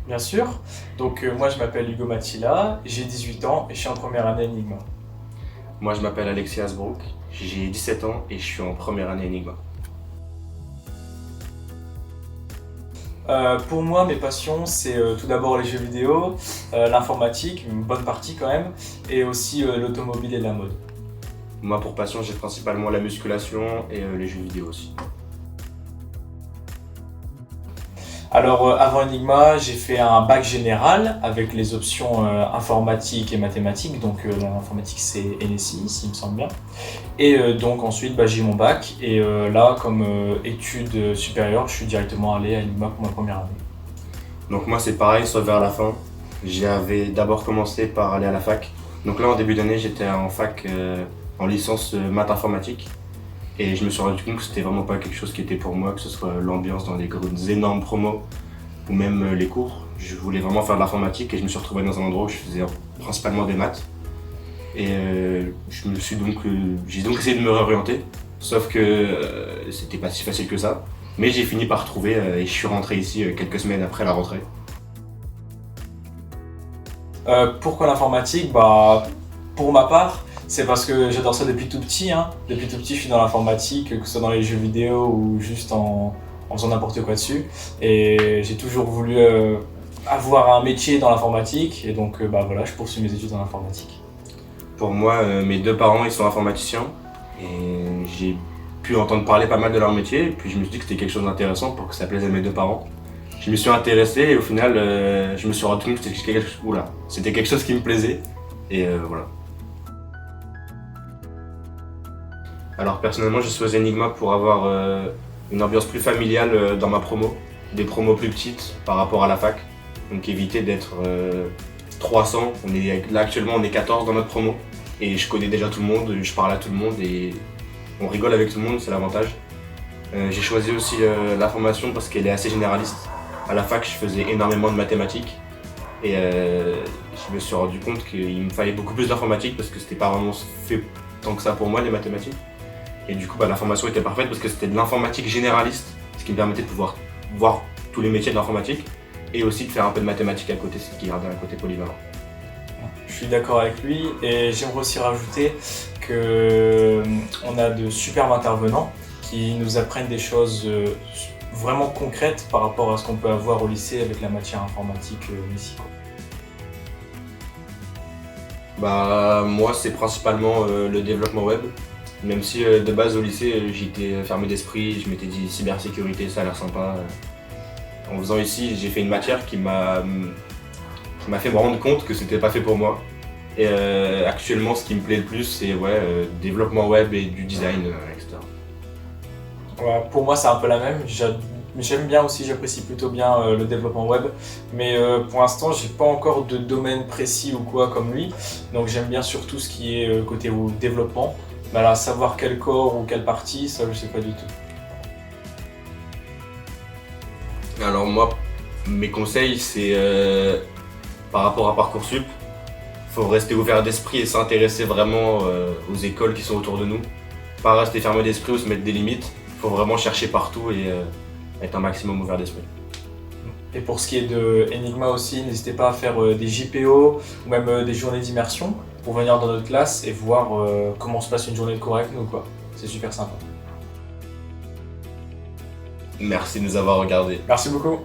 Bien sûr. Donc moi je m'appelle Hugo Matila, j'ai 18 ans et je suis en première année Enigma. Moi, je m'appelle Alexis Asbrook, j'ai 17 ans et je suis en première année Enigma. Pour moi, mes passions, c'est tout d'abord les jeux vidéo, l'informatique, une bonne partie quand même, et aussi l'automobile et la mode. Moi, pour passion, j'ai principalement la musculation et les jeux vidéo aussi. Alors avant Enigma, j'ai fait un bac général avec les options informatique et mathématiques, donc l'informatique c'est NSI, s'il me semble bien. Et donc ensuite j'ai eu mon bac et là comme études supérieures, je suis directement allé à Enigma pour ma première année. Donc moi, c'est pareil, sauf vers la fin. J'avais d'abord commencé par aller à la fac. Donc là, en début d'année, j'étais en fac en licence maths informatique. Et je me suis rendu compte que c'était vraiment pas quelque chose qui était pour moi, que ce soit l'ambiance dans les énormes promos ou même les cours. Je voulais vraiment faire de l'informatique et je me suis retrouvé dans un endroit où je faisais principalement des maths. Et j'ai donc essayé de me réorienter, sauf que c'était pas si facile que ça. Mais j'ai fini par trouver et je suis rentré ici quelques semaines après la rentrée. Pourquoi l'informatique? Pour ma part, c'est parce que j'adore ça depuis tout petit, hein. Depuis tout petit, je suis dans l'informatique, que ce soit dans les jeux vidéo ou juste en faisant n'importe quoi dessus. Et j'ai toujours voulu avoir un métier dans l'informatique. Et donc, voilà, je poursuis mes études dans l'informatique. Pour moi, mes deux parents ils sont informaticiens et j'ai pu entendre parler pas mal de leur métier. Et puis je me suis dit que c'était quelque chose d'intéressant pour que ça plaise à mes deux parents. Je me suis intéressé et au final, je me suis rendu compte que c'était quelque chose qui me plaisait. Et voilà. Alors personnellement, j'ai choisi Enigma pour avoir une ambiance plus familiale dans ma promo, des promos plus petites par rapport à la fac. Donc éviter d'être 300. Là actuellement, on est 14 dans notre promo et je connais déjà tout le monde, je parle à tout le monde et on rigole avec tout le monde, c'est l'avantage. J'ai choisi aussi l'information parce qu'elle est assez généraliste. À la fac, je faisais énormément de mathématiques et je me suis rendu compte qu'il me fallait beaucoup plus d'informatique parce que c'était pas vraiment fait tant que ça pour moi les mathématiques. Et du coup, l'information était parfaite parce que c'était de l'informatique généraliste, ce qui me permettait de pouvoir voir tous les métiers de l'informatique et aussi de faire un peu de mathématiques à côté, ce qui gardait un côté polyvalent. Je suis d'accord avec lui et j'aimerais aussi rajouter qu'on a de superbes intervenants qui nous apprennent des choses vraiment concrètes par rapport à ce qu'on peut avoir au lycée avec la matière informatique ici. Moi, c'est principalement le développement web. Même si de base au lycée, j'étais fermé d'esprit, je m'étais dit cybersécurité, ça a l'air sympa. En faisant ici, j'ai fait une matière qui m'a fait me rendre compte que c'était pas fait pour moi. Et actuellement, ce qui me plaît le plus, c'est développement web et du design, etc. Ouais, pour moi, c'est un peu la même. J'aime bien aussi, j'apprécie plutôt bien le développement web, mais pour l'instant, j'ai pas encore de domaine précis ou quoi comme lui. Donc j'aime bien surtout ce qui est côté développement. Mais là, savoir quel corps ou quelle partie, ça je sais pas du tout. Alors moi, mes conseils, c'est par rapport à Parcoursup, faut rester ouvert d'esprit et s'intéresser vraiment aux écoles qui sont autour de nous. Pas rester fermé d'esprit ou se mettre des limites. Faut vraiment chercher partout et être un maximum ouvert d'esprit. Et pour ce qui est de Enigma aussi, n'hésitez pas à faire des JPO ou même des journées d'immersion pour venir dans notre classe et voir comment se passe une journée de cours avec nous, quoi. C'est super sympa. Merci de nous avoir regardés. Merci beaucoup.